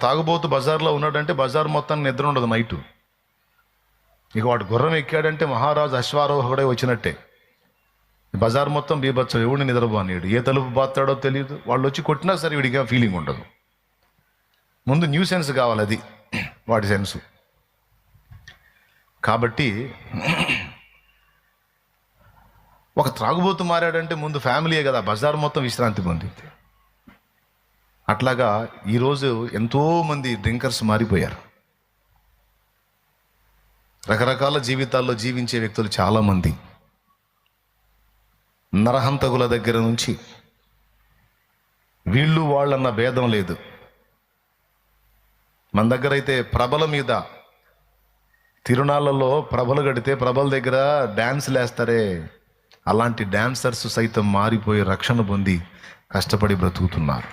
తాగుబోతు బజార్లో ఉన్నాడంటే బజార్ మొత్తం నిద్ర ఉండదు నైటు. ఇక వాడు గుర్రం ఎక్కాడంటే మహారాజు అశ్వారోహకుడే వచ్చినట్టే. బజార్ మొత్తం బీభత్సం, ఎవడిని నిద్రపోనీయుడు, ఏ తలుపు బాస్తాడో తెలియదు. వాళ్ళు వచ్చి కొట్టినా సరే వీడికి ఫీలింగ్ ఉండదు. ముందు న్యూ సెన్స్ కావాలి, అది వాడి సెన్సు. కాబట్టి ఒక త్రాగుబోతు మారాడంటే ముందు ఫ్యామిలీయే కదా, బజార్ మొత్తం విశ్రాంతి పొందింది. అట్లాగా ఈరోజు ఎంతోమంది డ్రింకర్స్ మారిపోయారు. రకరకాల జీవితాల్లో జీవించే వ్యక్తులు చాలామంది, నరహంతకుల దగ్గర నుంచి వీళ్ళు వాళ్ళన్న భేదం లేదు. మన దగ్గర అయితే ప్రభల మీద తిరునాళ్ళలో ప్రభలు కడితే ప్రభల దగ్గర డ్యాన్సులు వేస్తారే, అలాంటి డాన్సర్స్ సైతం మారిపోయి రక్షణ పొంది కష్టపడి బ్రతుకుతున్నారు.